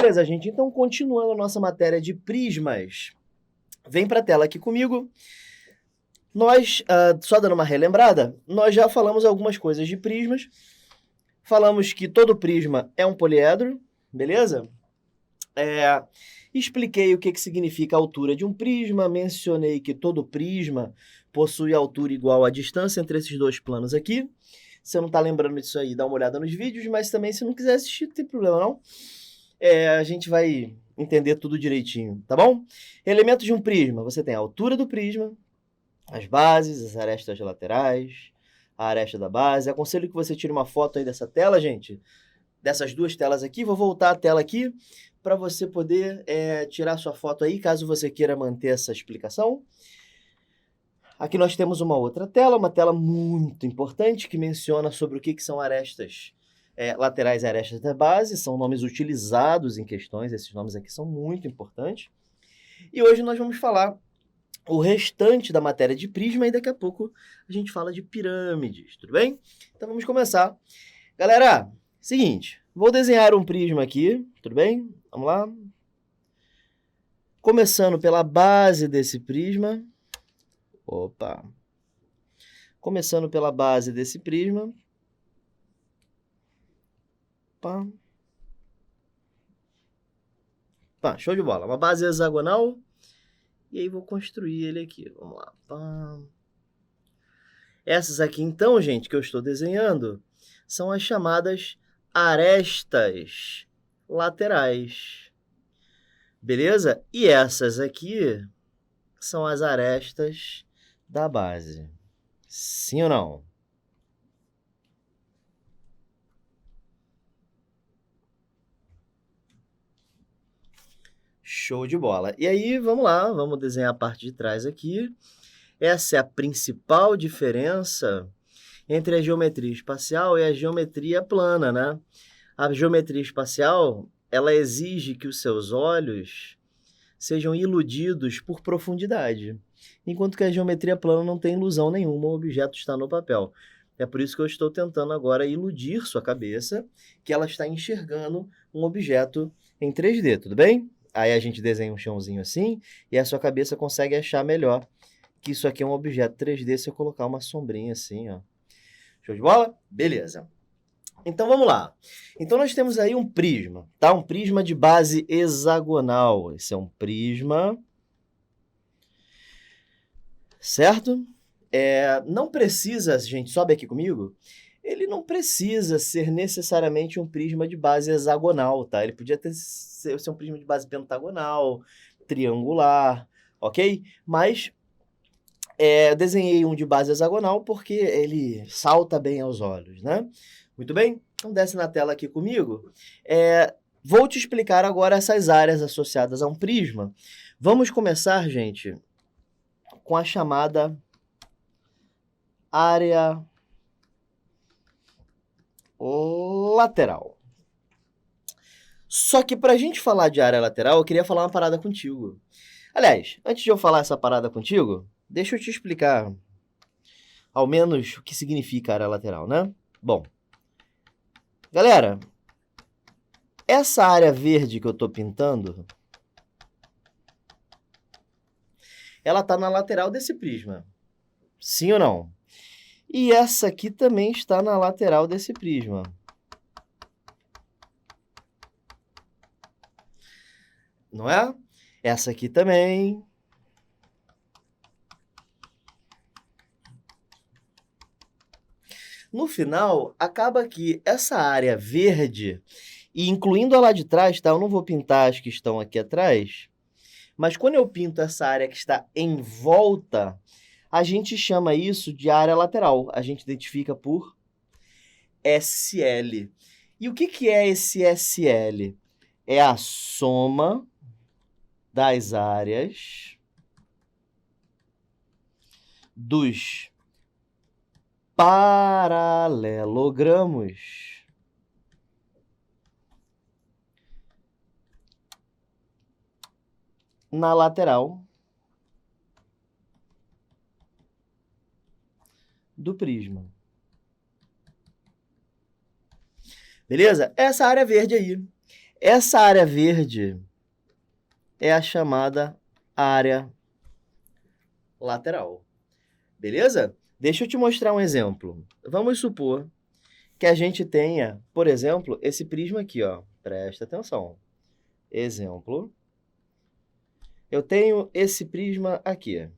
Beleza, gente? Então, continuando a nossa matéria de prismas, vem para a tela aqui comigo. Nós, só dando uma relembrada, nós já falamos algumas coisas de prismas. Falamos que todo prisma é um poliedro, beleza? Expliquei o que significa a altura de um prisma, mencionei que todo prisma possui altura igual à distância entre esses dois planos aqui. Se você não está lembrando disso aí, dá uma olhada nos vídeos, mas também se não quiser assistir, não tem problema não. A gente vai entender tudo direitinho, tá bom? Elementos de um prisma, você tem a altura do prisma, as bases, as arestas laterais, a aresta da base. Aconselho que você tire uma foto aí dessa tela, gente, dessas duas telas aqui. Vou voltar a tela aqui para você poder tirar sua foto aí, caso você queira manter essa explicação. Aqui nós temos uma outra tela, uma tela muito importante, que menciona sobre o que são arestas laterais e arestas da base. São nomes utilizados em questões, esses nomes aqui são muito importantes. E hoje nós vamos falar o restante da matéria de prisma e daqui a pouco a gente fala de pirâmides, tudo bem? Então vamos começar. Galera, seguinte, vou desenhar um prisma aqui, tudo bem? Vamos lá. Começando pela base desse prisma. Opa! Começando pela base desse prisma. Pá. Pá, show de bola. Uma base hexagonal. E aí vou construir ele aqui. Vamos lá. Pá. Essas aqui, então, gente, que eu estou desenhando, são as chamadas arestas laterais. Beleza? E essas aqui são as arestas da base. Sim ou não? Show de bola. E aí, vamos lá, vamos desenhar a parte de trás aqui. Essa é a principal diferença entre a geometria espacial e a geometria plana, né? A geometria espacial, ela exige que os seus olhos sejam iludidos por profundidade, enquanto que a geometria plana não tem ilusão nenhuma, o objeto está no papel. É por isso que eu estou tentando agora iludir sua cabeça, que ela está enxergando um objeto em 3D, tudo bem? Aí a gente desenha um chãozinho assim, e a sua cabeça consegue achar melhor que isso aqui é um objeto 3D se eu colocar uma sombrinha assim, ó. Show de bola? Beleza. Então, vamos lá. Então, nós temos aí um prisma, tá? Um prisma de base hexagonal. Esse é um prisma, certo? Não precisa, gente, sobe aqui comigo, ele não precisa ser necessariamente um prisma de base hexagonal, tá? Ele podia ser um prisma de base pentagonal, triangular, ok? Mas eu desenhei um de base hexagonal porque ele salta bem aos olhos, né? Muito bem? Então desce na tela aqui comigo. Vou te explicar agora essas áreas associadas a um prisma. Vamos começar, gente, com a chamada área lateral. Só que para a gente falar de área lateral, eu queria falar uma parada contigo. Aliás, antes de eu falar essa parada contigo, deixa eu te explicar ao menos o que significa área lateral, né? Bom, galera, essa área verde que eu estou pintando, ela está na lateral desse prisma. Sim ou não? E essa aqui também está na lateral desse prisma. Não é? Essa aqui também. No final, acaba que essa área verde, e incluindo a lá de trás, tá? Eu não vou pintar as que estão aqui atrás, mas quando eu pinto essa área que está em volta, a gente chama isso de área lateral. A gente identifica por SL. E o que é esse SL? É a soma das áreas dos paralelogramos na lateral do prisma. Beleza? Essa área verde aí Essa área verde é a chamada área lateral. Beleza? Deixa eu te mostrar um exemplo. Vamos supor que a gente tenha, por exemplo, esse prisma aqui, ó. Presta atenção. Exemplo. Eu tenho esse prisma aqui.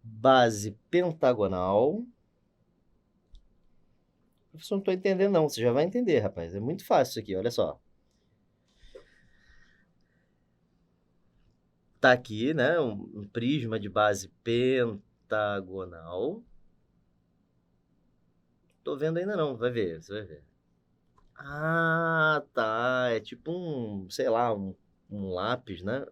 Base pentagonal. Professor, não estou entendendo não. Você já vai entender, rapaz. É muito fácil isso aqui, olha só. Tá aqui, né? Um prisma de base pentagonal. Tô vendo ainda não, vai ver, você vai ver. Ah, tá. É tipo sei lá, um lápis, né?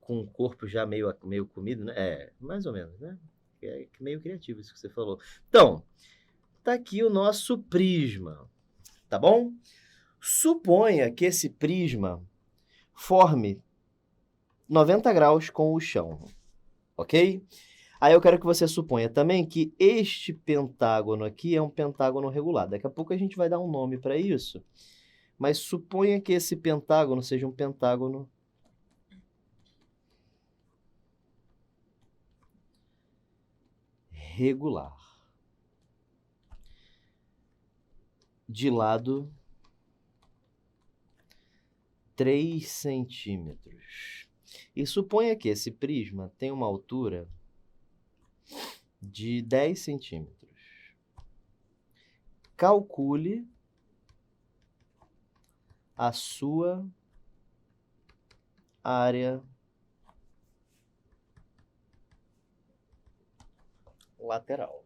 Com o corpo já meio comido, né? É, mais ou menos, né? É meio criativo isso que você falou. Então, tá aqui o nosso prisma, tá bom? Suponha que esse prisma forme 90 graus com o chão, ok? Aí eu quero que você suponha também que este pentágono aqui é um pentágono regular. Daqui a pouco a gente vai dar um nome para isso. Mas suponha que esse pentágono seja um pentágono regular. De lado 3 centímetros. E suponha que esse prisma tem uma altura de 10 centímetros. Calcule a sua área lateral.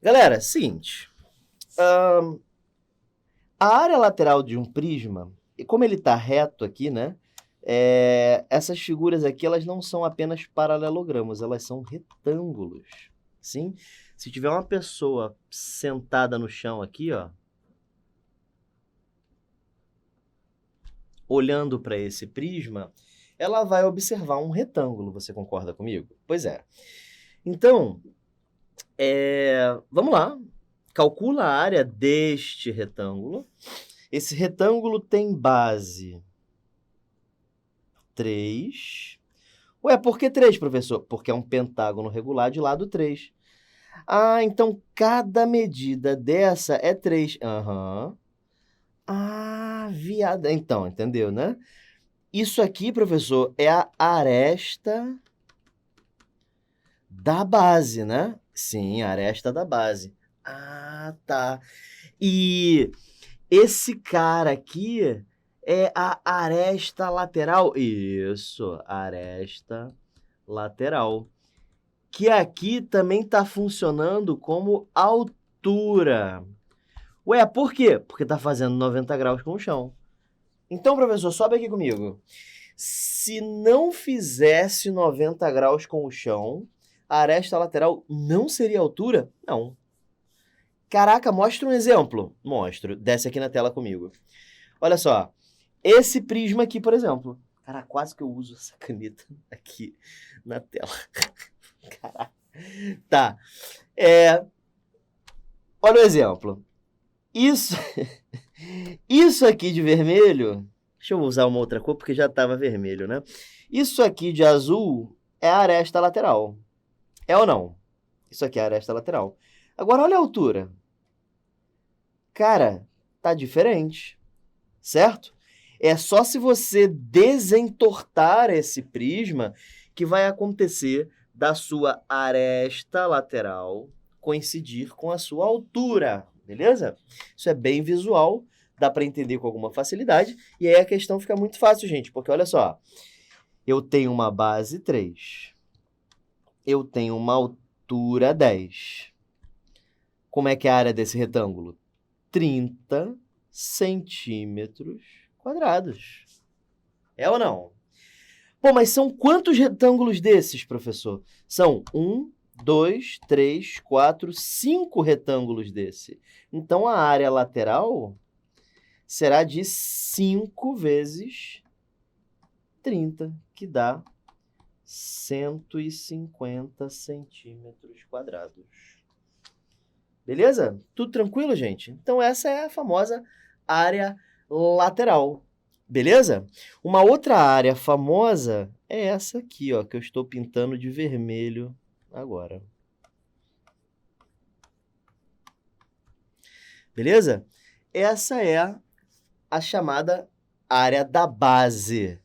Galera, seguinte. A área lateral de um prisma, e como ele está reto aqui, né? Essas figuras aqui, elas não são apenas paralelogramas, elas são retângulos, sim? Se tiver uma pessoa sentada no chão aqui, ó, olhando para esse prisma, ela vai observar um retângulo, você concorda comigo? Pois é. Então, vamos lá. Calcula a área deste retângulo. Esse retângulo tem base 3. Ué, por que 3, professor? Porque é um pentágono regular de lado 3. Ah, então cada medida dessa é 3. Aham. Ah, viada. Então, entendeu, né? Isso aqui, professor, é a aresta da base, né? Sim, a aresta da base. Ah, tá. E esse cara aqui é a aresta lateral. Isso, aresta lateral. Que aqui também está funcionando como altura. Ué, por quê? Porque está fazendo 90 graus com o chão. Então, professor, sobe aqui comigo. Se não fizesse 90 graus com o chão, a aresta lateral não seria altura? Não. Caraca, mostra um exemplo. Mostro. Desce aqui na tela comigo. Olha só. Esse prisma aqui, por exemplo. Cara, quase que eu uso essa caneta aqui na tela. Caraca. Tá. Olha o exemplo. Isso aqui de vermelho... Deixa eu usar uma outra cor, porque já estava vermelho, né? Isso aqui de azul é a aresta lateral. É ou não? Isso aqui é a aresta lateral. Agora, olha a altura. Cara, tá diferente, certo? É só se você desentortar esse prisma que vai acontecer da sua aresta lateral coincidir com a sua altura, beleza? Isso é bem visual, dá para entender com alguma facilidade, e aí a questão fica muito fácil, gente, porque olha só, eu tenho uma base 3, eu tenho uma altura 10. Como é que é a área desse retângulo? 30 centímetros quadrados. É ou não? Pô, mas são quantos retângulos desses, professor? São 1, 2, 3, 4, 5 retângulos desse. Então, a área lateral será de 5 vezes 30, que dá 150 centímetros quadrados. Beleza? Tudo tranquilo, gente? Então essa é a famosa área lateral. Beleza? Uma outra área famosa é essa aqui, ó, que eu estou pintando de vermelho agora. Beleza? Essa é a chamada área da base.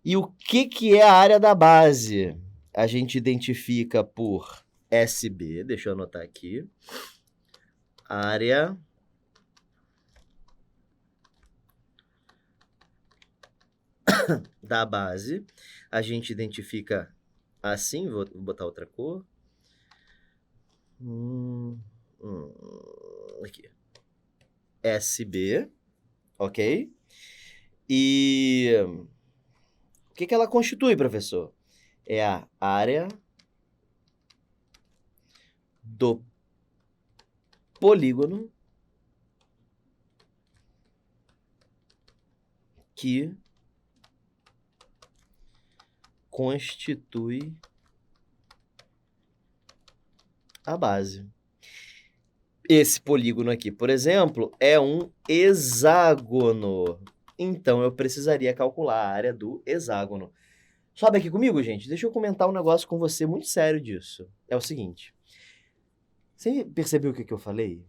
E o que é a área da base? A gente identifica por SB, deixa eu anotar aqui. Área da base. A gente identifica assim, vou botar outra cor. Aqui. SB, ok? E o que ela constitui, professor? É a área do polígono que constitui a base. Esse polígono aqui, por exemplo, é um hexágono. Então, eu precisaria calcular a área do hexágono. Sobe aqui comigo, gente. Deixa eu comentar um negócio com você muito sério disso. É o seguinte. Você percebeu o que eu falei?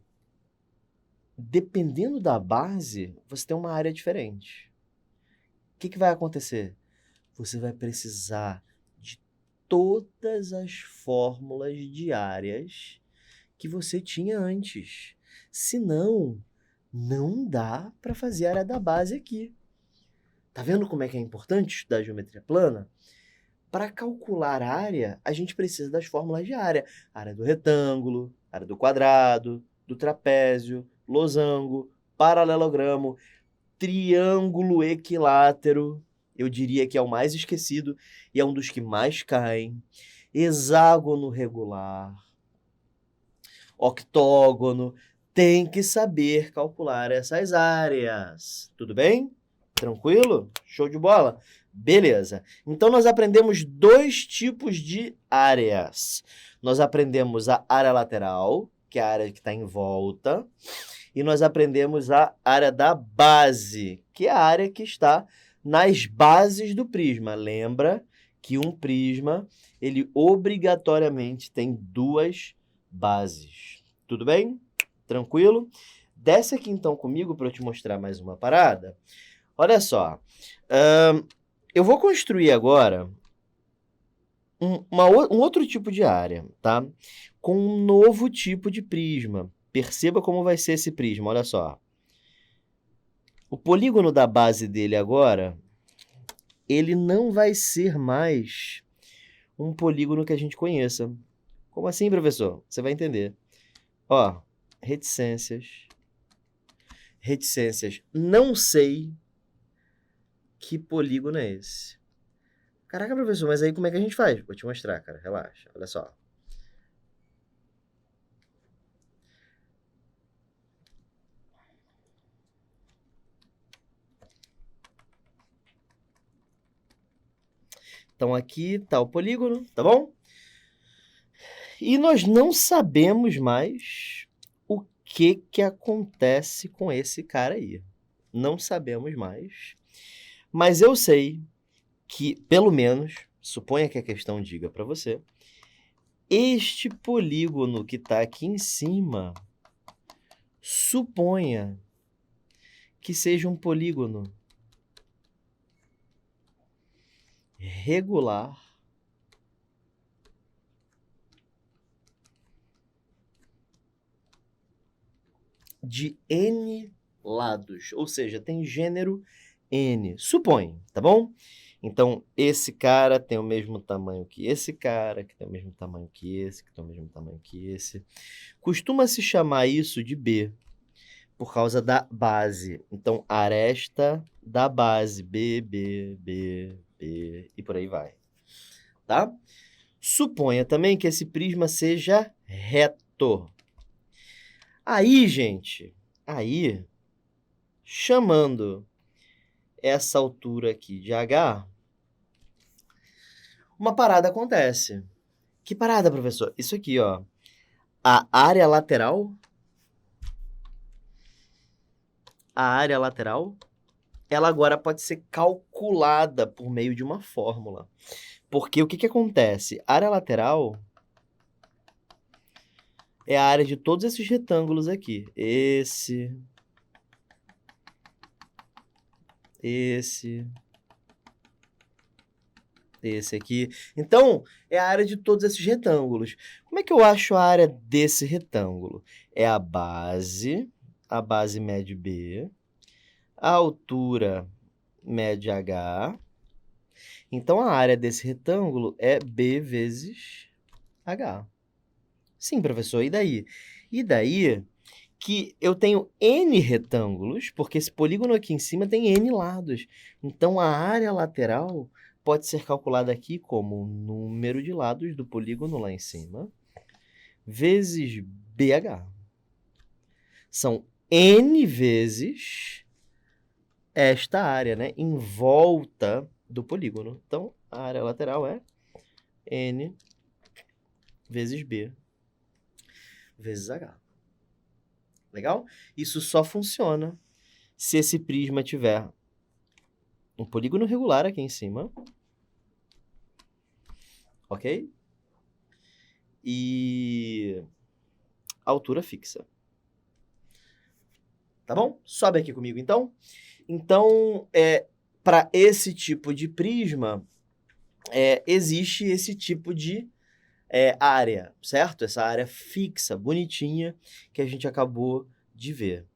Dependendo da base, você tem uma área diferente. O que vai acontecer? Você vai precisar de todas as fórmulas diárias que você tinha antes. Senão, não dá para fazer a área da base aqui. Tá vendo como é que é importante estudar geometria plana? Para calcular a área, a gente precisa das fórmulas de área. Área do retângulo, área do quadrado, do trapézio, losango, paralelogramo, triângulo equilátero. Eu diria que é o mais esquecido e é um dos que mais caem. Hexágono regular, octógono. Tem que saber calcular essas áreas. Tudo bem? Tranquilo? Show de bola? Beleza. Então, nós aprendemos dois tipos de áreas. Nós aprendemos a área lateral, que é a área que está em volta, e nós aprendemos a área da base, que é a área que está nas bases do prisma. Lembra que um prisma, ele obrigatoriamente tem duas bases. Tudo bem? Tranquilo? Desce aqui então comigo para eu te mostrar mais uma parada. Olha só. Eu vou construir agora um outro tipo de área, tá? Com um novo tipo de prisma. Perceba como vai ser esse prisma, olha só. O polígono da base dele agora, ele não vai ser mais um polígono que a gente conheça. Como assim, professor? Você vai entender. Ó, reticências. Reticências. Não sei que polígono é esse. Caraca, professor, mas aí como é que a gente faz? Vou te mostrar, cara. Relaxa. Olha só. Então, aqui está o polígono, tá bom? E nós não sabemos mais o que acontece com esse cara aí. Não sabemos mais. Mas eu sei que, pelo menos, suponha que a questão diga para você, este polígono que está aqui em cima, suponha que seja um polígono regular de N lados, ou seja, tem gênero N. Supõe, tá bom? Então, esse cara tem o mesmo tamanho que esse cara, que tem o mesmo tamanho que esse, que tem o mesmo tamanho que esse. Costuma-se chamar isso de B, por causa da base. Então, aresta da base, B, B, B, B, e por aí vai. Tá? Suponha também que esse prisma seja reto. Aí, gente, chamando essa altura aqui de H, uma parada acontece. Que parada, professor? Isso aqui, ó. a área lateral, ela agora pode ser calculada por meio de uma fórmula. Porque o que acontece? A área lateral é a área de todos esses retângulos aqui. Esse aqui. Então, é a área de todos esses retângulos. Como é que eu acho a área desse retângulo? É a base mede B, a altura mede H. Então, a área desse retângulo é B vezes H. Sim, professor, e daí? E daí que eu tenho N retângulos, porque esse polígono aqui em cima tem N lados. Então, a área lateral pode ser calculada aqui como o número de lados do polígono lá em cima, vezes BH. São N vezes esta área, né, em volta do polígono. Então, a área lateral é N vezes B vezes H. Legal? Isso só funciona se esse prisma tiver um polígono regular aqui em cima, ok? E altura fixa. Tá bom? Sobe aqui comigo, então. Então, para esse tipo de prisma, existe esse tipo de área, certo? Essa área fixa, bonitinha, que a gente acabou de ver.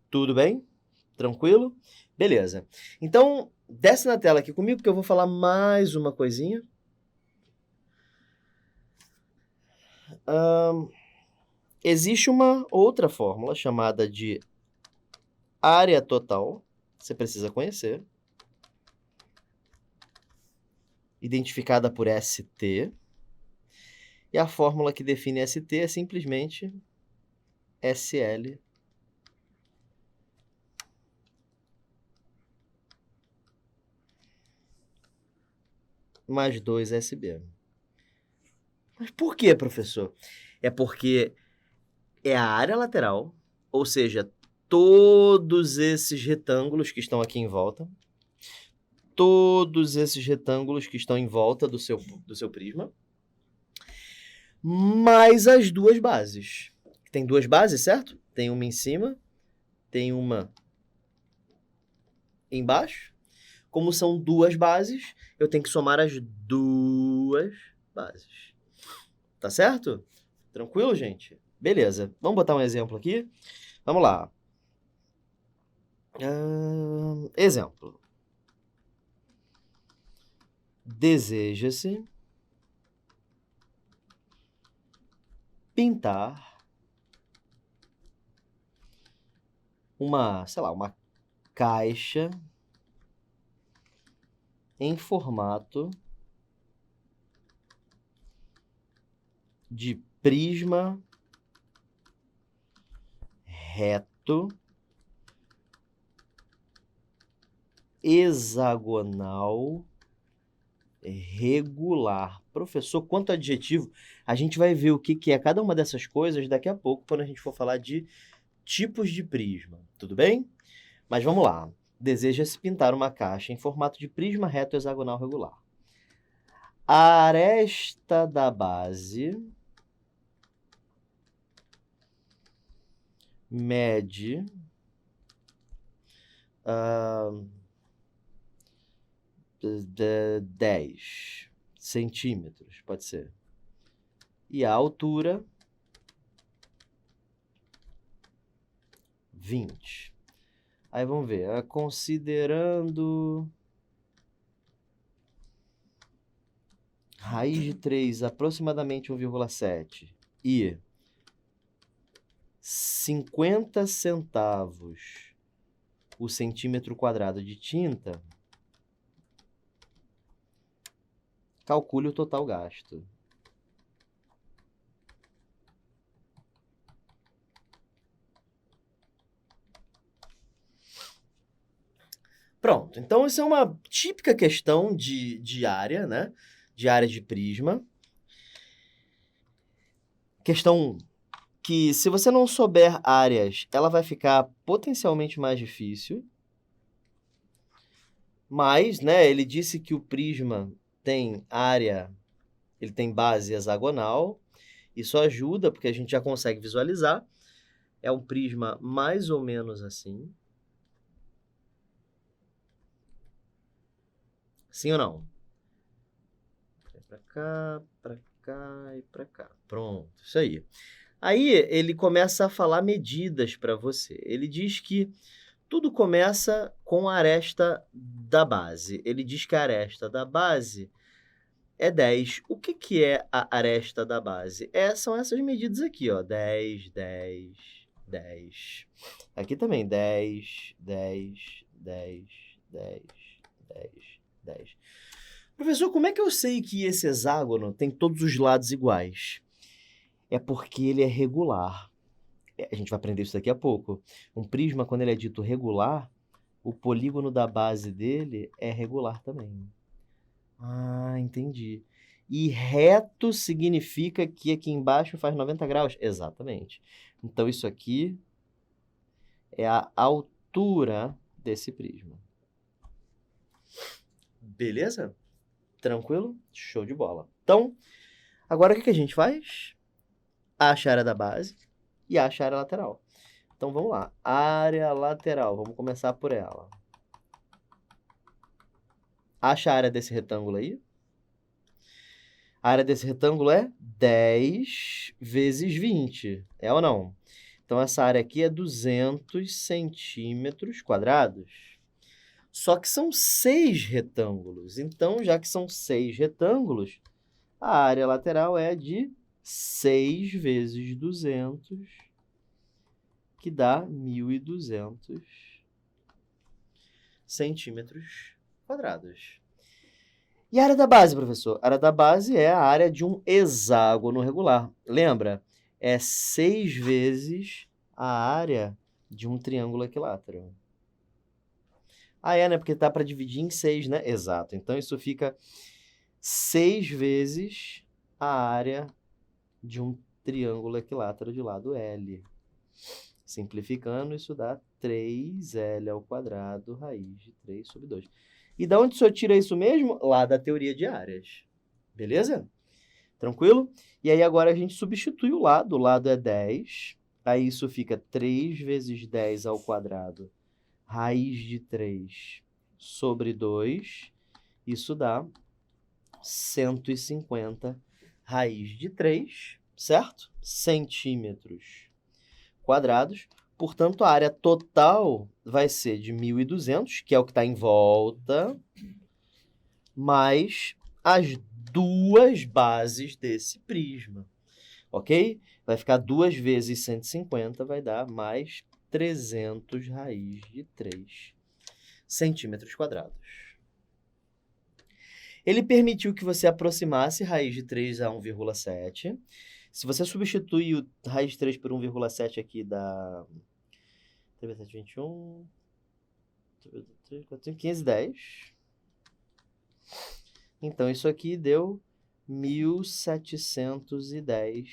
Tudo bem? Tranquilo? Beleza. Então, desce na tela aqui comigo, que eu vou falar mais uma coisinha. Existe uma outra fórmula chamada de área total, você precisa conhecer, identificada por ST, e a fórmula que define ST é simplesmente SL mais 2SB. Mas por quê, professor? É porque é a área lateral, ou seja, todos esses retângulos que estão aqui em volta, todos esses retângulos que estão em volta do seu prisma, mais as duas bases. Tem duas bases, certo? Tem uma em cima, tem uma embaixo. Como são duas bases, eu tenho que somar as duas bases. Tá certo? Tranquilo, gente? Beleza. Vamos botar um exemplo aqui? Vamos lá. Exemplo. Deseja-se pintar uma, sei lá, uma caixa em formato de prisma reto hexagonal regular. Professor, quanto adjetivo, a gente vai ver o que é cada uma dessas coisas daqui a pouco, quando a gente for falar de tipos de prisma, tudo bem? Mas vamos lá. Deseja-se pintar uma caixa em formato de prisma reto hexagonal regular. A aresta da base mede 10 centímetros, pode ser. E a altura, 20. Aí vamos ver, considerando raiz de 3, aproximadamente 1,7 e 50 centavos o centímetro quadrado de tinta, calcule o total gasto. Pronto, então isso é uma típica questão de área, né? De área de prisma. Questão 1. Que se você não souber áreas, ela vai ficar potencialmente mais difícil. Mas, né, ele disse que o prisma tem área, ele tem base hexagonal. Isso ajuda, porque a gente já consegue visualizar. É um prisma mais ou menos assim. Sim ou não? Pra cá e pra cá. Pronto, isso aí. Aí ele começa a falar medidas para você. Ele diz que tudo começa com a aresta da base. Ele diz que a aresta da base é 10. O que é a aresta da base? São essas medidas aqui, ó. 10, 10, 10. Aqui também, 10, 10, 10, 10, 10, 10. Professor, como é que eu sei que esse hexágono tem todos os lados iguais? É porque ele é regular. A gente vai aprender isso daqui a pouco. Um prisma, quando ele é dito regular, o polígono da base dele é regular também. Ah, entendi. E reto significa que aqui embaixo faz 90 graus? Exatamente. Então, isso aqui é a altura desse prisma. Beleza? Tranquilo? Show de bola. Então, agora o que a gente faz? Acha a área da base e acha a área lateral. Então, vamos lá. Área lateral. Vamos começar por ela. Acha a área desse retângulo aí. A área desse retângulo é 10 vezes 20. É ou não? Então, essa área aqui é 200 centímetros quadrados. Só que são 6 retângulos. Então, já que são 6 retângulos, a área lateral é de 6 vezes 200, que dá 1.200 centímetros quadrados. E a área da base, professor? A área da base é a área de um hexágono regular. Lembra? É 6 vezes a área de um triângulo equilátero. Ah, né? Porque tá para dividir em 6, né? Exato. Então, isso fica 6 vezes a área de um triângulo equilátero de lado L. Simplificando, isso dá 3L ao quadrado, raiz de 3 sobre 2. E da onde o senhor tira isso mesmo? Lá da teoria de áreas. Beleza? Tranquilo? E aí agora a gente substitui o lado. O lado é 10. Aí isso fica 3 vezes 10 ao quadrado, raiz de 3 sobre 2. Isso dá 150 raiz de 3, certo? Centímetros quadrados. Portanto, a área total vai ser de 1.200, que é o que está em volta, mais as duas bases desse prisma, ok? Vai ficar 2 vezes 150, vai dar mais 300 raiz de 3 centímetros quadrados. Ele permitiu que você aproximasse raiz de 3 a 1,7. Se você substituir o raiz de 3 por 1,7 aqui dá 21, 510. Então, isso aqui deu 1.710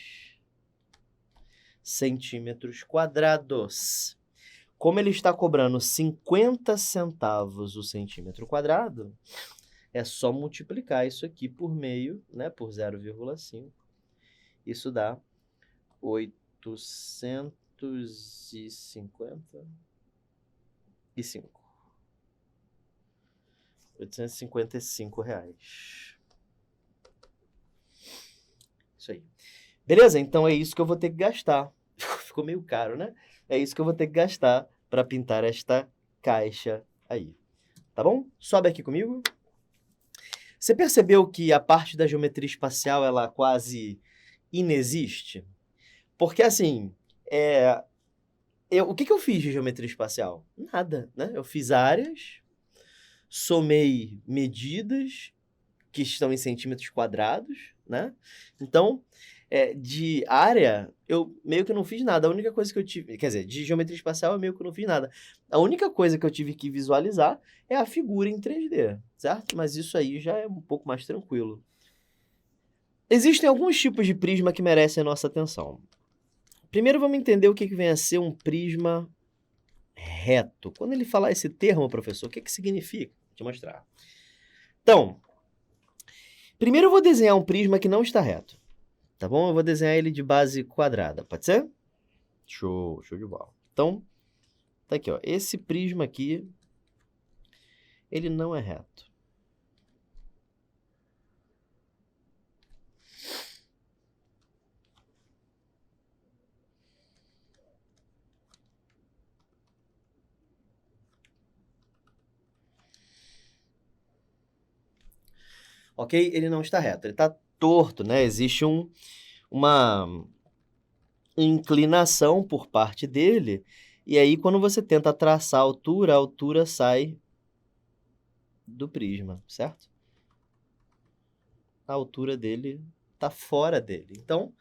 centímetros quadrados. Como ele está cobrando 50 centavos o centímetro quadrado, é só multiplicar isso aqui por meio, né, por 0,5. Isso dá 855. 855 reais. Isso aí. Beleza? Então é isso que eu vou ter que gastar. Ficou meio caro, né? É isso que eu vou ter que gastar para pintar esta caixa aí. Tá bom? Sobe aqui comigo. Você percebeu que a parte da geometria espacial ela quase inexiste? Porque assim, o que eu fiz de geometria espacial? Nada, né? Eu fiz áreas, somei medidas que estão em centímetros quadrados, né? Então, de área, eu meio que não fiz nada. A única coisa que eu tive... Quer dizer, de geometria espacial, eu meio que não fiz nada. A única coisa que eu tive que visualizar é a figura em 3D, certo? Mas isso aí já é um pouco mais tranquilo. Existem alguns tipos de prisma que merecem a nossa atenção. Primeiro, vamos entender o que vem a ser um prisma reto. Quando ele falar esse termo, professor, o que significa? Vou te mostrar. Então, primeiro eu vou desenhar um prisma que não está reto. Tá bom? Eu vou desenhar ele de base quadrada. Pode ser? Show de bola. Então, tá aqui, ó. Esse prisma aqui, ele não é reto. Ok? Ele não está reto, ele está torto, né? Existe uma inclinação por parte dele, e aí quando você tenta traçar a altura sai do prisma, certo? A altura dele está fora dele. Então,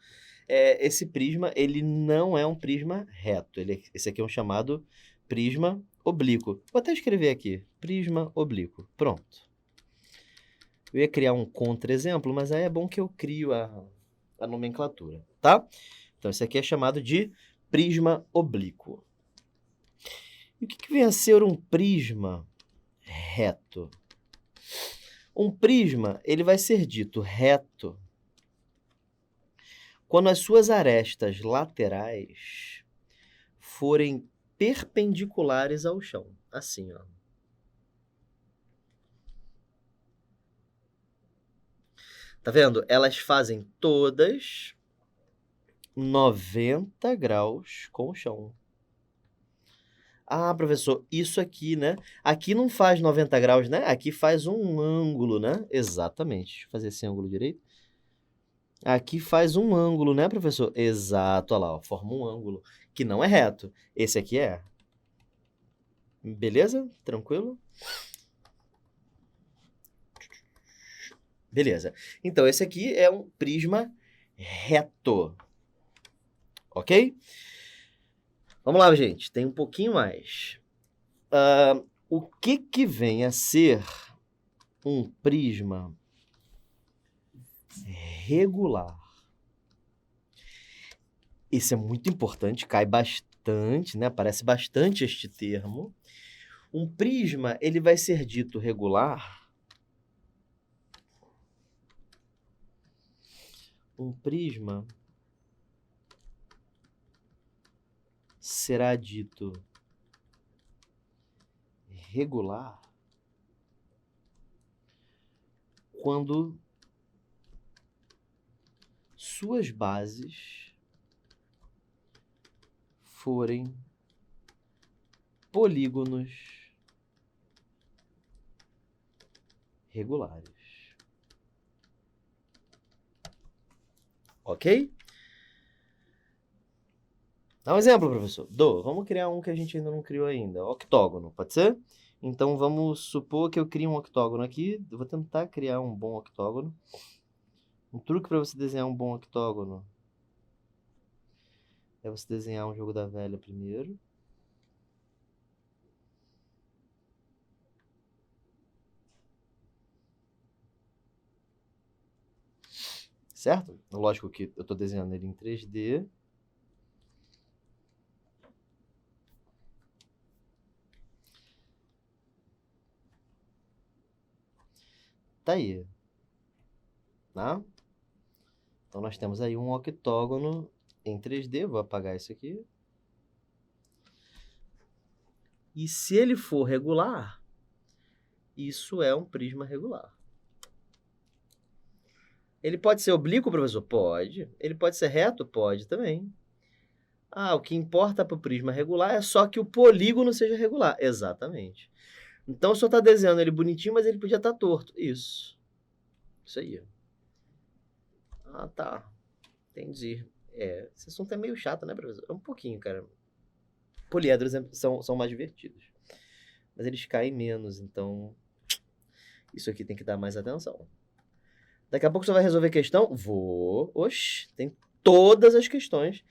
esse prisma, ele não é um prisma reto. Esse aqui é um chamado prisma oblíquo. Vou até escrever aqui, prisma oblíquo. Pronto. Eu ia criar um contra-exemplo, mas aí é bom que eu crio a nomenclatura, tá? Então, esse aqui é chamado de prisma oblíquo. E o que vem a ser um prisma reto? Um prisma, ele vai ser dito reto quando as suas arestas laterais forem perpendiculares ao chão. Assim, ó. Tá vendo? Elas fazem todas 90 graus com o chão. Ah, professor, isso aqui, né? Aqui não faz 90 graus, né? Aqui faz um ângulo, né? Exatamente. Deixa eu fazer esse ângulo direito. Aqui faz um ângulo, né, professor? Exato, olha lá, ó, forma um ângulo, que não é reto. Esse aqui é. Beleza? Tranquilo? Beleza. Então, esse aqui é um prisma reto. Ok? Vamos lá, gente. Tem um pouquinho mais. O que vem a ser um prisma regular? Isso é muito importante, cai bastante, né? Aparece bastante este termo. Um prisma, ele vai ser dito regular. Um prisma será dito regular quando suas bases forem polígonos regulares. Ok? Dá um exemplo, professor. Vamos criar um que a gente ainda não criou ainda. Octógono, pode ser? Então, vamos supor que eu crio um octógono aqui. Eu vou tentar criar um bom octógono. Um truque para você desenhar um bom octógono é você desenhar um jogo da velha primeiro. Certo? Lógico que eu estou desenhando ele em 3D. Tá aí. Tá? Então, nós temos aí um octógono em 3D. Vou apagar isso aqui. E se ele for regular, isso é um prisma regular. Ele pode ser oblíquo, professor? Pode. Ele pode ser reto? Pode também. Ah, o que importa para o prisma regular é só que o polígono seja regular. Exatamente. Então, o senhor está desenhando ele bonitinho, mas ele podia estar torto. Isso. Isso aí. Ah, tá. Entendi. Esse assunto é meio chato, né, professor? É um pouquinho, cara. Poliedros são mais divertidos. Mas eles caem menos, então isso aqui tem que dar mais atenção. Daqui a pouco você vai resolver questão? Vou. Oxi, tem todas as questões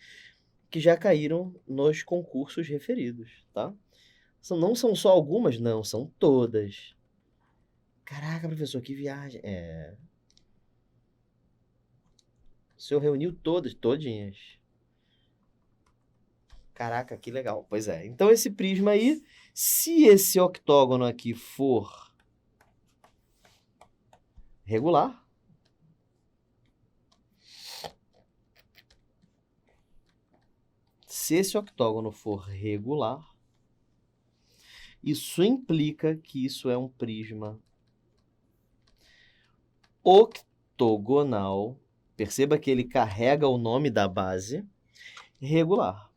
que já caíram nos concursos referidos, tá? Não são só algumas, não, são todas. Caraca, professor, que viagem. senhor reuniu todas, todinhas. Caraca, que legal. Pois é. Então, esse prisma aí, se esse octógono aqui for regular, se esse octógono for regular, isso implica que isso é um prisma octogonal. Perceba que ele carrega o nome da base regular.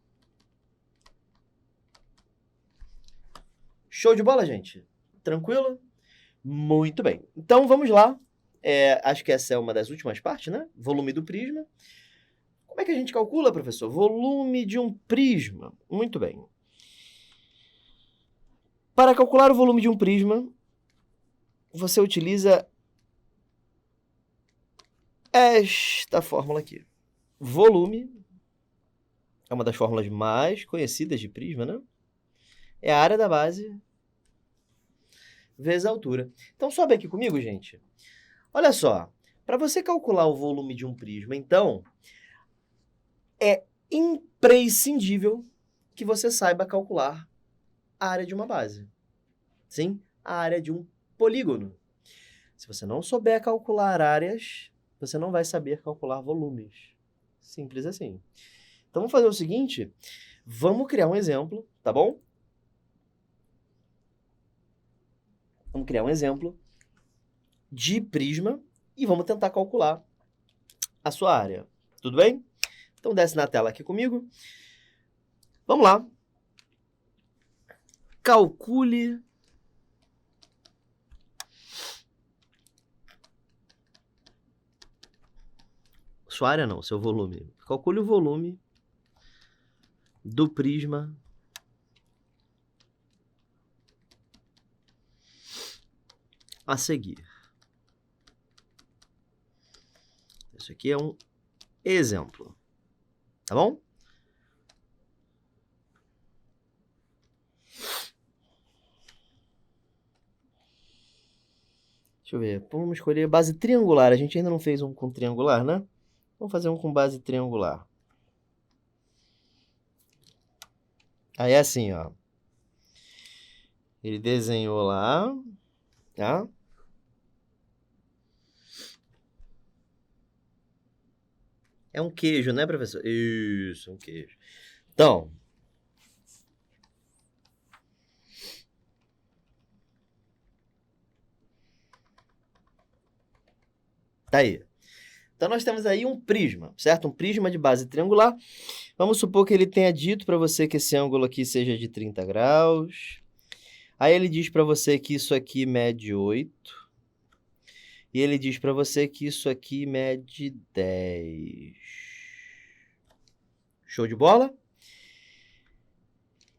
Show de bola, gente? Tranquilo? Muito bem. Então, vamos lá. Acho que essa é uma das últimas partes, né? Volume do prisma. Como é que a gente calcula, professor? Volume de um prisma. Muito bem. Para calcular o volume de um prisma, você utiliza esta fórmula aqui. Volume é uma das fórmulas mais conhecidas de prisma, né? É a área da base vezes a altura. Então, sobe aqui comigo, gente. Olha só, para você calcular o volume de um prisma, então, é imprescindível que você saiba calcular a área de uma base. Sim, a área de um polígono. Se você não souber calcular áreas, você não vai saber calcular volumes. Simples assim. Então, vamos fazer o seguinte, vamos criar um exemplo, tá bom? Vamos criar um exemplo de prisma e vamos tentar calcular a sua área. Tudo bem? Então, desce na tela aqui comigo. Vamos lá. Calcule sua área não, seu volume. Calcule o volume do prisma a seguir. Isso aqui é um exemplo, tá bom? Deixa eu ver, vamos escolher base triangular. A gente ainda não fez um com triangular, né? Vamos fazer um com base triangular. Aí é assim, ó. Ele desenhou lá, tá? É um queijo, né, professor? Isso, um queijo. Então, tá aí. Então, nós temos aí um prisma, certo? Um prisma de base triangular. Vamos supor que ele tenha dito para você que esse ângulo aqui seja de 30 graus. Aí ele diz para você que isso aqui mede 8. E ele diz para você que isso aqui mede 10. Show de bola?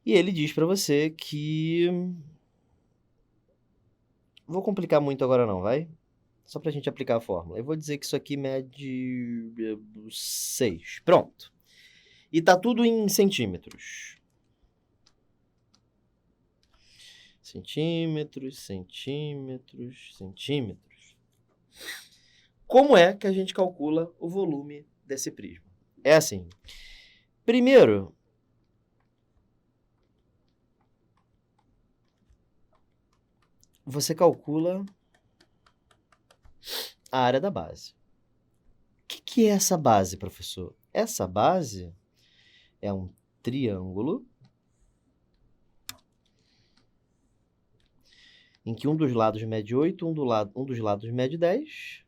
E ele diz para você que... Vou complicar muito agora não, vai? Só para a gente aplicar a fórmula. Eu vou dizer que isso aqui mede 6. Pronto. E tá tudo em centímetros. Centímetros, centímetros, centímetros. Como é que a gente calcula o volume desse prisma? É assim. Primeiro, você calcula a área da base. O que é essa base, professor? Essa base é um triângulo em que um dos lados mede 8, um dos lados mede 10,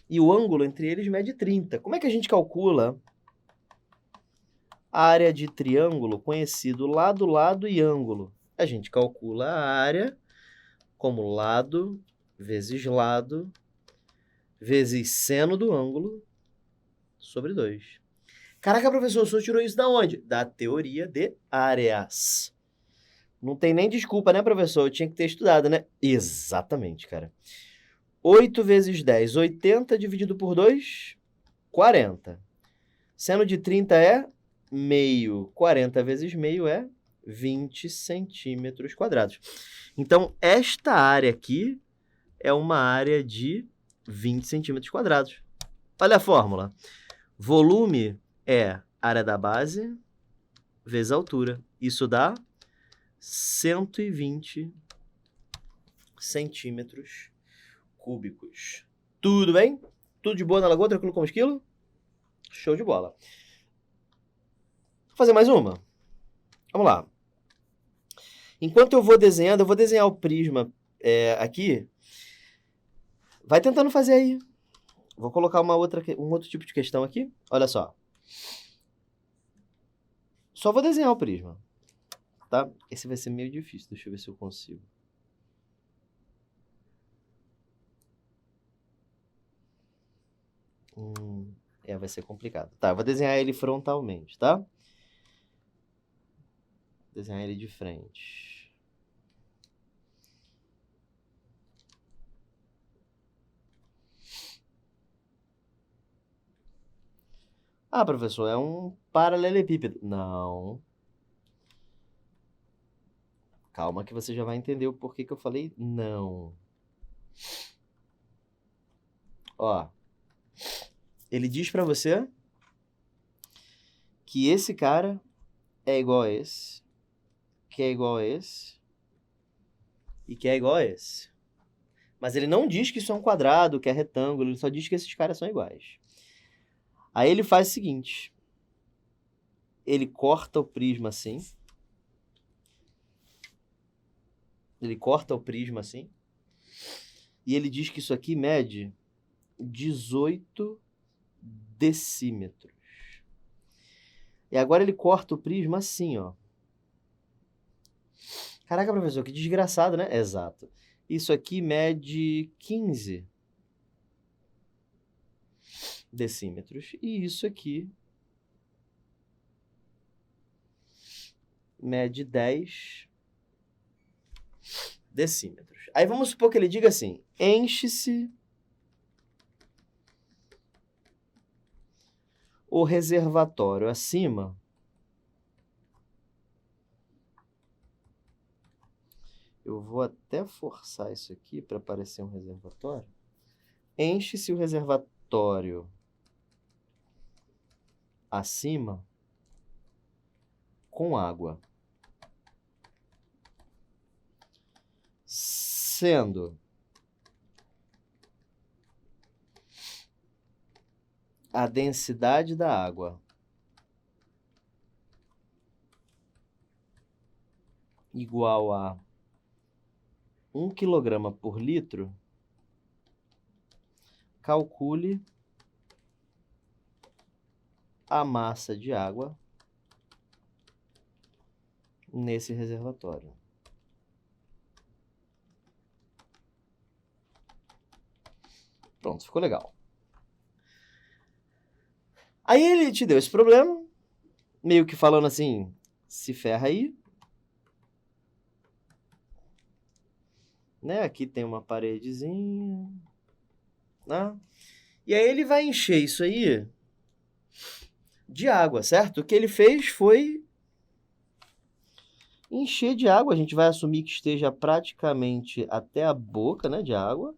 e o ângulo entre eles mede 30. Como é que a gente calcula a área de triângulo conhecido lado, lado e ângulo? A gente calcula a área como lado vezes seno do ângulo sobre 2. Caraca, professor, o senhor tirou isso da onde? Da teoria de áreas. Não tem nem desculpa, né, professor? Eu tinha que ter estudado, né? Exatamente, cara. 8 vezes 10, 80 dividido por 2, 40. Seno de 30 é meio. 40 vezes meio é 20 centímetros quadrados. Então, esta área aqui é uma área de 20 centímetros quadrados. Olha a fórmula. Volume é área da base vezes a altura. Isso dá 120 centímetros cúbicos. Tudo bem? Tudo de boa na lagoa? Tranquilo como esquilo? Show de bola. Vou fazer mais uma. Vamos lá. Enquanto eu vou desenhando, eu vou desenhar o prisma aqui. Vai tentando fazer aí. Vou colocar um outro tipo de questão aqui. Olha só. Só vou desenhar o prisma. Tá? Esse vai ser meio difícil. Deixa eu ver se eu consigo. Vai ser complicado. Tá, eu vou desenhar ele frontalmente, tá? Desenhar ele de frente. Ah, professor, é um paralelepípedo. Não. Calma que você já vai entender o porquê que eu falei não. Ó. Ele diz pra você que esse cara é igual a esse, que é igual a esse e que é igual a esse. Mas ele não diz que isso é um quadrado, que é retângulo, ele só diz que esses caras são iguais. Aí ele faz o seguinte. Ele corta o prisma assim. Ele corta o prisma assim. E ele diz que isso aqui mede 18 decímetros. E agora ele corta o prisma assim, ó. Caraca, professor, que desgraçado, né? Exato. Isso aqui mede 15 decímetros. E isso aqui mede 10 decímetros. Aí vamos supor que ele diga assim: enche-se o reservatório acima eu vou até forçar isso aqui para parecer um reservatório. Enche-se o reservatório acima com água, sendo a densidade da água igual a 1 kg por litro, calcule a massa de água nesse reservatório. Pronto, ficou legal. Aí ele te deu esse problema, meio que falando assim, se ferra aí. Né? Aqui tem uma paredezinha. Né? E aí ele vai encher isso aí de água, certo? O que ele fez foi encher de água. A gente vai assumir que esteja praticamente até a boca, né, de água.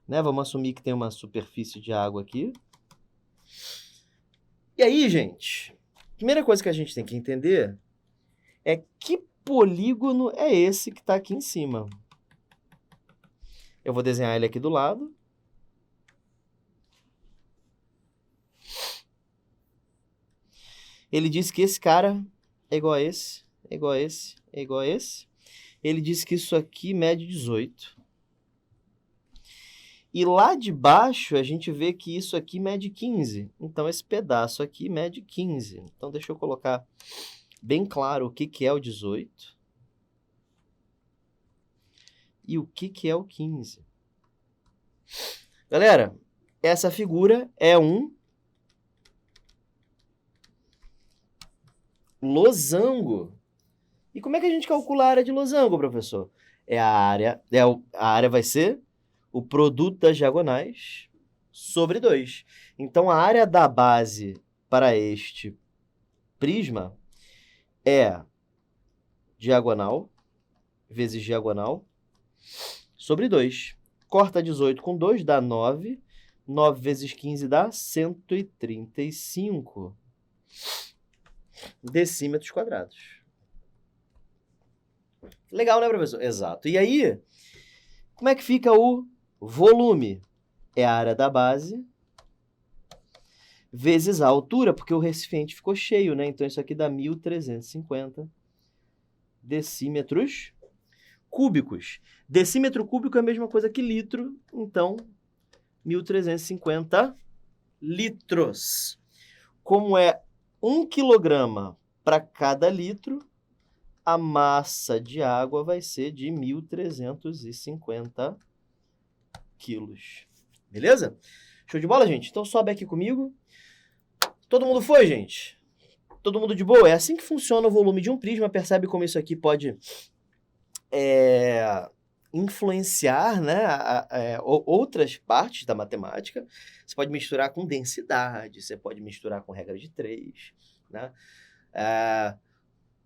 Né? Vamos assumir que tem uma superfície de água aqui. E aí, gente, a primeira coisa que a gente tem que entender é que polígono é esse que está aqui em cima. Eu vou desenhar ele aqui do lado. Ele diz que esse cara é igual a esse, é igual a esse, é igual a esse. Ele diz que isso aqui mede 18. E lá de baixo a gente vê que isso aqui mede 15. Então esse pedaço aqui mede 15. Então deixa eu colocar bem claro o que é o 18 e o que é o 15. Galera, essa figura é um losango. E como é que a gente calcula a área de losango, professor? A área vai ser o produto das diagonais sobre 2. Então, a área da base para este prisma é diagonal, vezes diagonal, sobre 2. Corta 18 com 2, dá 9. 9 vezes 15 dá 135 decímetros quadrados. Legal, né, professor? Exato. E aí, como é que fica o volume? É a área da base vezes a altura, porque o recipiente ficou cheio, né? Então, isso aqui dá 1.350 decímetros cúbicos. Decímetro cúbico é a mesma coisa que litro, então, 1.350 litros. Como é 1 quilograma para cada litro, a massa de água vai ser de 1.350 quilos. Beleza? Show de bola, gente? Então sobe aqui comigo. Todo mundo foi, gente? Todo mundo de boa? É assim que funciona o volume de um prisma. Percebe como isso aqui pode influenciar, né, outras partes da matemática. Você pode misturar com densidade, você pode misturar com regra de 3, né?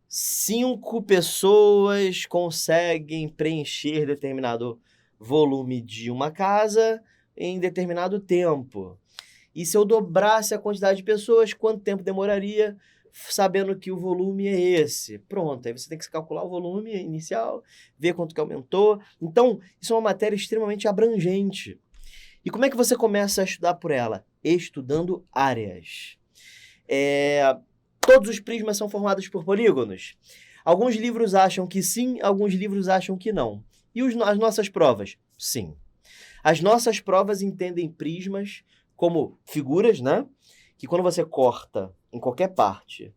5 pessoas conseguem preencher determinado volume de uma casa em determinado tempo. E se eu dobrasse a quantidade de pessoas, quanto tempo demoraria, sabendo que o volume é esse? Pronto, aí você tem que calcular o volume inicial, ver quanto que aumentou. Então, isso é uma matéria extremamente abrangente. E como é que você começa a estudar por ela? Estudando áreas. Todos os prismas são formados por polígonos? Alguns livros acham que sim, alguns livros acham que não. E as nossas provas? Sim. As nossas provas entendem prismas como figuras, né? Que quando você corta em qualquer parte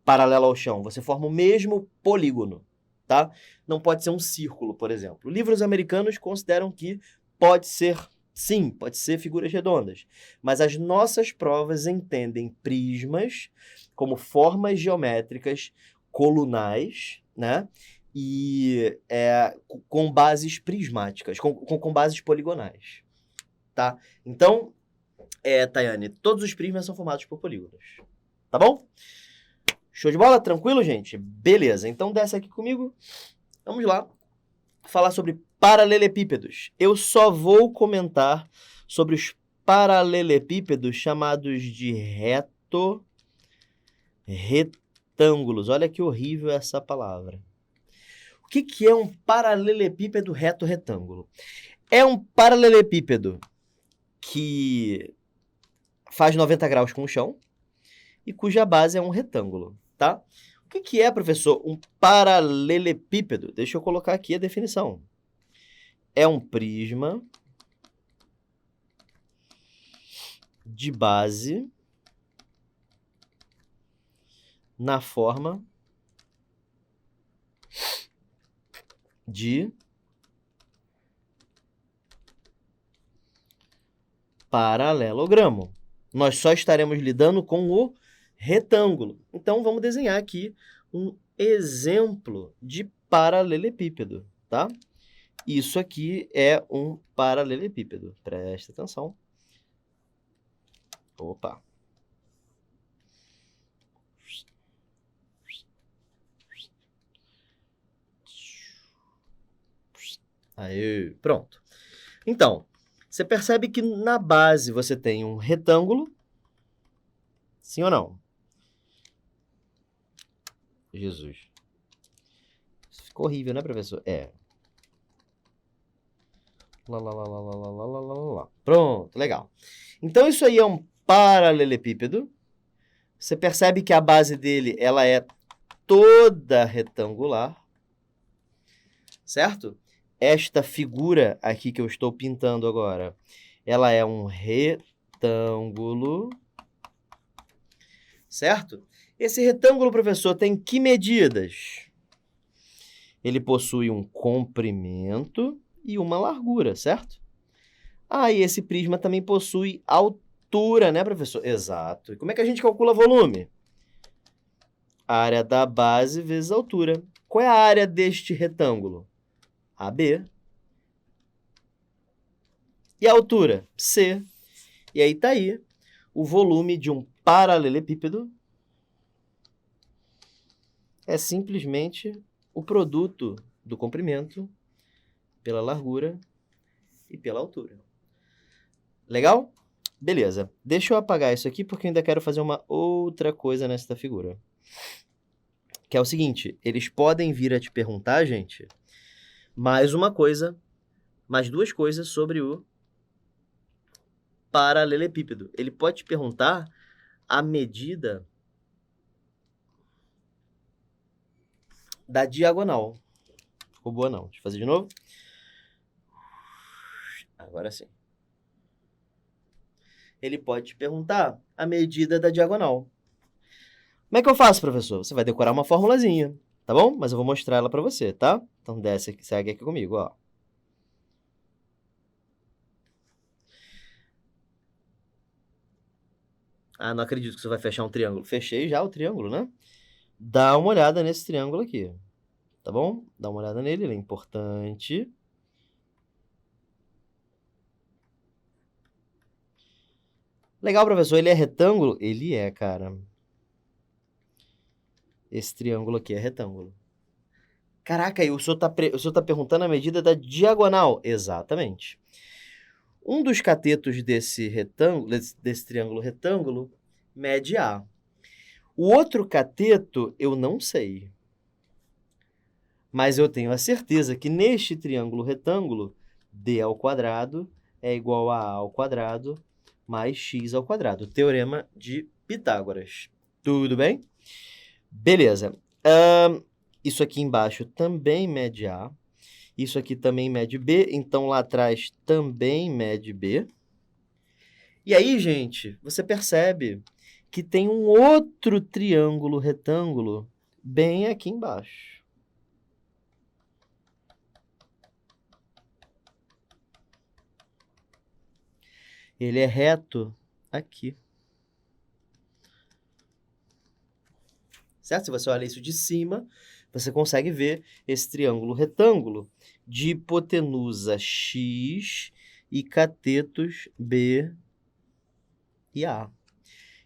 paralela ao chão, você forma o mesmo polígono, tá? Não pode ser um círculo, por exemplo. Livros americanos consideram que pode ser, sim, pode ser figuras redondas. Mas as nossas provas entendem prismas como formas geométricas colunais, né? E com bases prismáticas, com bases poligonais, tá? Então, Tayane, todos os prismas são formados por polígonos, tá bom? Show de bola? Tranquilo, gente? Beleza, então desce aqui comigo. Vamos lá falar sobre paralelepípedos. Eu só vou comentar sobre os paralelepípedos chamados de retângulos. Olha que horrível essa palavra. O que é um paralelepípedo reto-retângulo? É um paralelepípedo que faz 90 graus com o chão e cuja base é um retângulo, tá? O que é, professor, um paralelepípedo? Deixa eu colocar aqui a definição. É um prisma de base na forma de paralelogramo. Nós só estaremos lidando com o retângulo. Então, vamos desenhar aqui um exemplo de paralelepípedo, tá? Isso aqui é um paralelepípedo. Presta atenção. Opa. Aí, pronto. Então, você percebe que na base você tem um retângulo. Sim ou não? Jesus. Isso ficou horrível, né, professor? Lá. Pronto, legal. Então, isso aí é um paralelepípedo. Você percebe que a base dele ela é toda retangular, certo? Esta figura aqui que eu estou pintando agora, ela é um retângulo, certo? Esse retângulo, professor, tem que medidas? Ele possui um comprimento e uma largura, certo? E esse prisma também possui altura, né, professor? Exato. E como é que a gente calcula volume? A área da base vezes a altura. Qual é a área deste retângulo? AB. E a altura? C. E aí tá aí o volume de um paralelepípedo é simplesmente o produto do comprimento pela largura e pela altura. Legal? Beleza. Deixa eu apagar isso aqui porque eu ainda quero fazer uma outra coisa nesta figura. Que é o seguinte, eles podem vir a te perguntar, gente, mais duas coisas sobre o paralelepípedo. Ele pode te perguntar a medida da diagonal. Ficou boa não. Deixa eu fazer de novo. Agora sim. Ele pode te perguntar a medida da diagonal. Como é que eu faço, professor? Você vai decorar uma formulazinha, tá bom? Mas eu vou mostrar ela para você, tá? Então desce aqui, segue aqui comigo, ó. Ah, não acredito que você vai fechar um triângulo. Fechei já o triângulo, né? Dá uma olhada nesse triângulo aqui, tá bom? Dá uma olhada nele, ele é importante. Legal, professor, ele é retângulo? Ele é, cara. Esse triângulo aqui é retângulo. Caraca, e o senhor tá perguntando a medida da diagonal? Exatamente. Um dos catetos desse retângulo, desse triângulo retângulo, mede A. O outro cateto, eu não sei. Mas eu tenho a certeza que neste triângulo retângulo, D ao quadrado é igual a ao quadrado mais x ao quadrado. Teorema de Pitágoras. Tudo bem? Beleza. Isso aqui embaixo também mede A. Isso aqui também mede B. Então, lá atrás também mede B. E aí, gente, você percebe que tem um outro triângulo retângulo bem aqui embaixo. Ele é reto aqui. Certo? Se você olha isso de cima, você consegue ver esse triângulo retângulo de hipotenusa x e catetos B e A.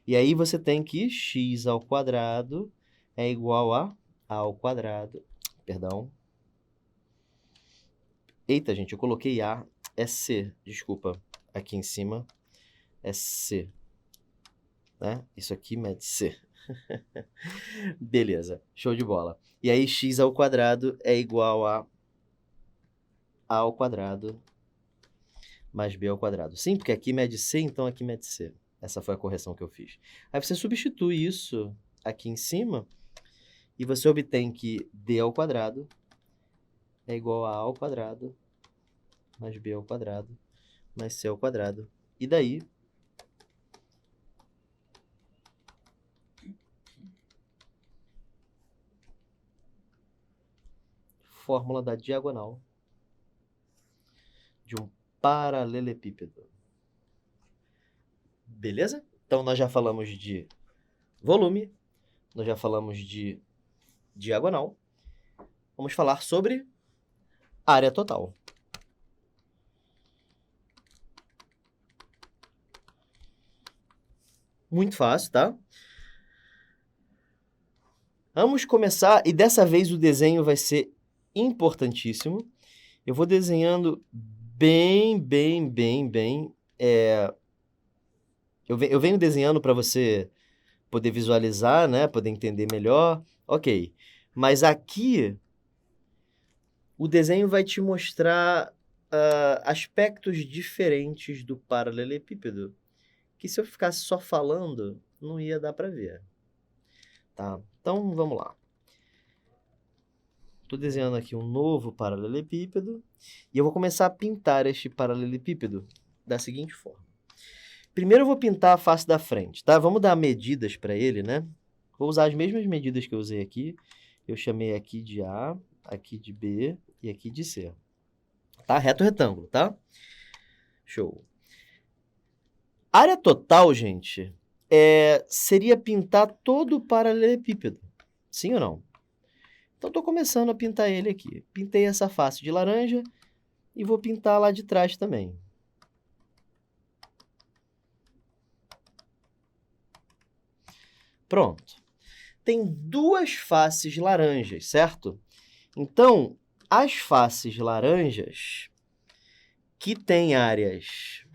E aí você tem que x ao quadrado é igual a ao quadrado. Perdão. Eita, gente, eu coloquei A. É C, desculpa. Aqui em cima é C. Né? Isso aqui mede C. Beleza, show de bola. E aí x ao quadrado é igual a ao quadrado mais b ao quadrado. Sim, porque aqui mede C, então aqui mede C. Essa foi a correção que eu fiz. Aí você substitui isso aqui em cima e você obtém que d ao quadrado é igual a ao quadrado mais b ao quadrado mais c ao quadrado. E daí fórmula da diagonal de um paralelepípedo. Beleza? Então, nós já falamos de volume, nós já falamos de diagonal. Vamos falar sobre área total. Muito fácil, tá? Vamos começar, e dessa vez o desenho vai ser importantíssimo. Eu vou desenhando bem. Eu venho desenhando para você poder visualizar, né? Poder entender melhor. Ok. Mas aqui, o desenho vai te mostrar aspectos diferentes do paralelepípedo, que se eu ficasse só falando, não ia dar para ver. Tá? Então, vamos lá. Estou desenhando aqui um novo paralelepípedo e eu vou começar a pintar este paralelepípedo da seguinte forma. Primeiro eu vou pintar a face da frente, tá? Vamos dar medidas para ele, né? Vou usar as mesmas medidas que eu usei aqui. Eu chamei aqui de A, aqui de B e aqui de C. Tá? Reto retângulo, tá? Show. Área total, gente, seria pintar todo o paralelepípedo. Sim ou não? Então, estou começando a pintar ele aqui. Pintei essa face de laranja e vou pintar lá de trás também. Pronto. tem duas faces laranjas, certo? Então, as faces laranjas que têm áreas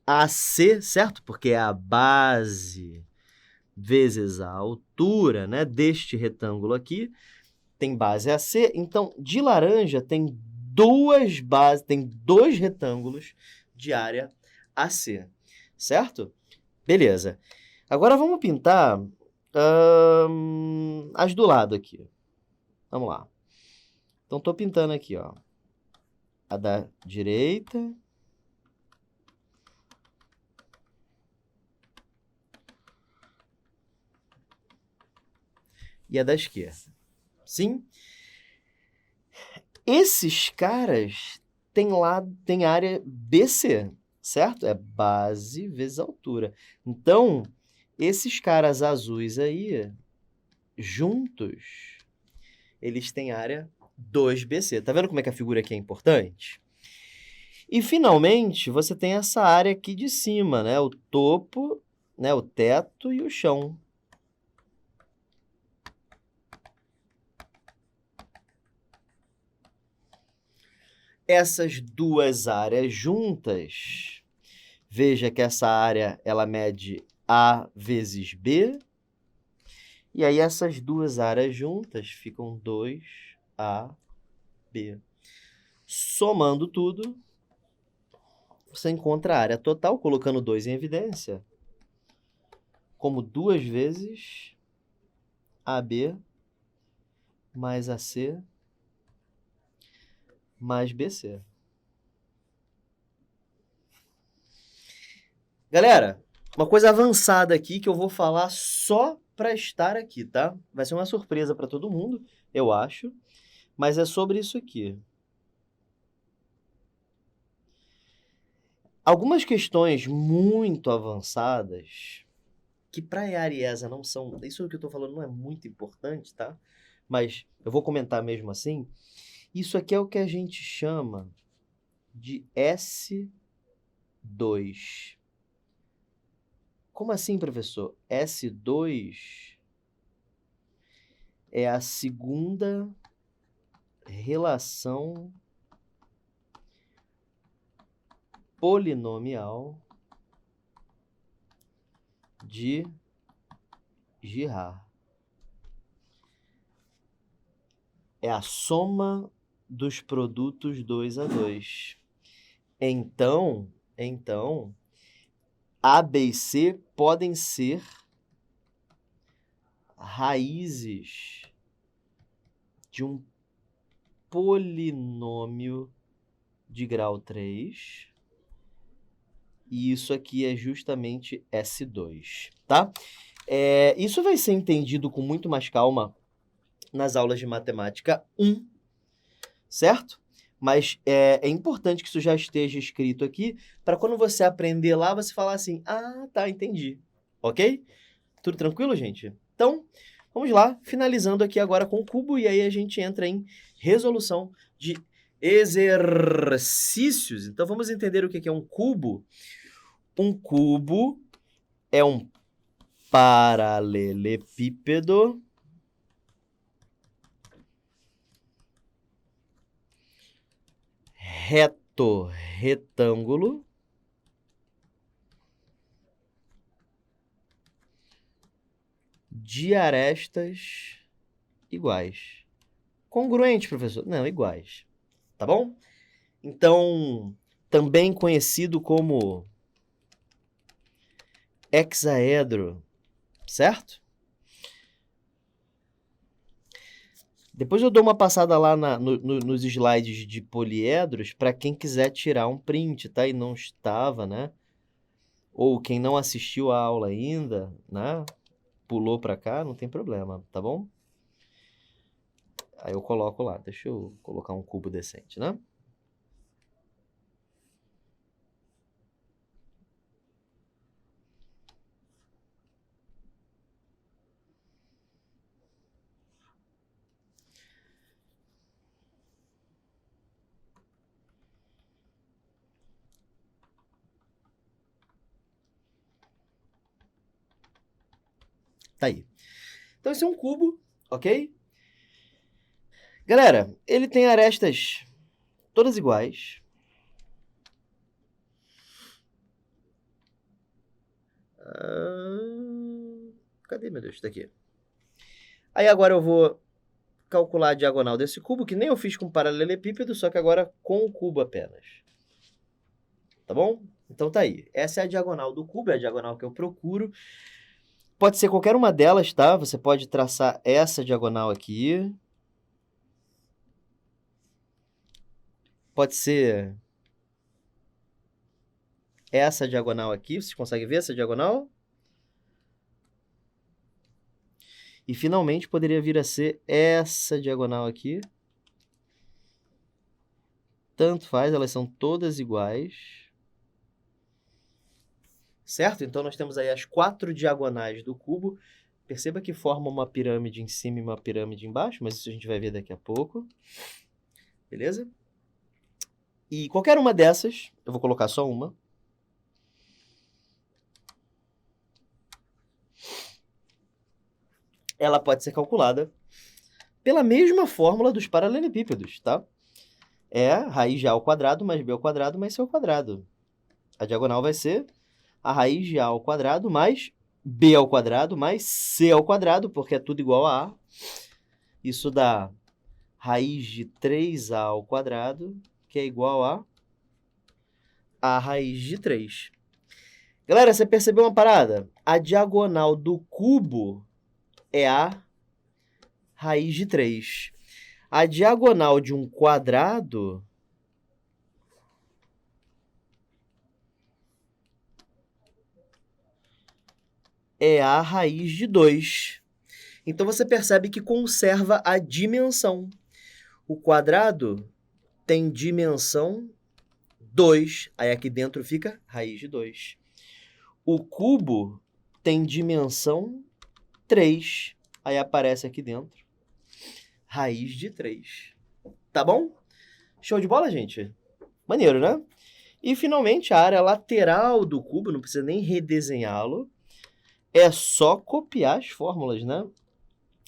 AC, certo? Porque é a base vezes a altura, né, deste retângulo aqui, tem base AC. Então, de laranja tem duas bases, tem dois retângulos de área AC, certo? Beleza. Agora vamos pintar as do lado aqui. Vamos lá. Então, estou pintando aqui, ó, a da direita e a da esquerda. Sim? Esses caras têm área BC, certo? É base vezes altura. Então, esses caras azuis aí, juntos, eles têm área 2BC. Tá vendo como é que a figura aqui é importante? E, finalmente, você tem essa área aqui de cima, né? O topo, né? O teto e o chão. Essas duas áreas juntas, veja que essa área ela mede A vezes B, e aí essas duas áreas juntas ficam 2AB. Somando tudo, você encontra a área total, colocando 2 em evidência, como 2 vezes AB mais AC mais BC. Galera, uma coisa avançada aqui que eu vou falar só para estar aqui, tá? Vai ser uma surpresa para todo mundo, eu acho, mas é sobre isso aqui. Algumas questões muito avançadas, que para EAR e ESA não são... Isso que eu estou falando não é muito importante, tá? Mas eu vou comentar mesmo assim. Isso aqui é o que a gente chama de S2. Como assim, professor? S2 é a segunda relação polinomial de Girard. É a soma dos produtos 2 a 2. Então, A, B e C podem ser raízes de um polinômio de grau 3. E isso aqui é justamente S2, tá? Isso vai ser entendido com muito mais calma nas aulas de matemática 1, certo? Mas é importante que isso já esteja escrito aqui, para quando você aprender lá, você falar assim, ah, tá, entendi. Ok? Tudo tranquilo, gente? Então, vamos lá, finalizando aqui agora com o cubo, e aí a gente entra em resolução de exercícios. Então, vamos entender o que é um cubo. Um cubo é um paralelepípedo reto retângulo de arestas iguais. Congruente, professor? Não, iguais. Tá bom? Então, também conhecido como hexaedro, certo? Depois eu dou uma passada lá nos slides de poliedros para quem quiser tirar um print, tá? E não estava, né? Ou quem não assistiu a aula ainda, né? Pulou para cá, não tem problema, tá bom? Aí eu coloco lá. Deixa eu colocar um cubo decente, né? Tá aí. Então, esse é um cubo, ok? Galera, ele tem arestas todas iguais. Cadê, meu Deus? Tá aqui. Aí agora eu vou calcular a diagonal desse cubo, que nem eu fiz com paralelepípedo, só que agora com o cubo apenas. Tá bom? Então tá aí. Essa é a diagonal do cubo, é a diagonal que eu procuro. Pode ser qualquer uma delas, tá? Você pode traçar essa diagonal aqui. Pode ser essa diagonal aqui. Vocês conseguem ver essa diagonal? E finalmente poderia vir a ser essa diagonal aqui. Tanto faz, elas são todas iguais. Certo? Então nós temos aí as 4 diagonais do cubo. Perceba que forma uma pirâmide em cima e uma pirâmide embaixo, mas isso a gente vai ver daqui a pouco. Beleza? E qualquer uma dessas, eu vou colocar só uma. Ela pode ser calculada pela mesma fórmula dos paralelepípedos, tá? É raiz de A ao quadrado mais B ao quadrado mais C ao quadrado. A diagonal vai ser a raiz de A ao quadrado mais B ao quadrado mais C ao quadrado, porque é tudo igual a A. Isso dá raiz de 3A ao quadrado, que é igual a raiz de 3. Galera, você percebeu uma parada? A diagonal do cubo é a raiz de 3. A diagonal de um quadrado é a raiz de 2. Então, você percebe que conserva a dimensão. O quadrado tem dimensão 2. Aí, aqui dentro fica raiz de 2. O cubo tem dimensão 3. Aí, aparece aqui dentro raiz de 3. Tá bom? Show de bola, gente? Maneiro, né? E, finalmente, a área lateral do cubo, não precisa nem redesenhá-lo, é só copiar as fórmulas, né?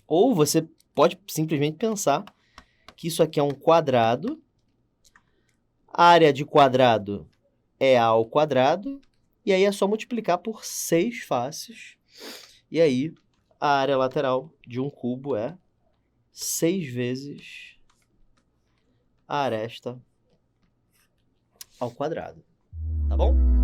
Ou você pode simplesmente pensar que isso aqui é um quadrado, a área de quadrado é A ao quadrado, e aí é só multiplicar por 6 faces, e aí a área lateral de um cubo é 6 vezes a aresta ao quadrado, tá bom?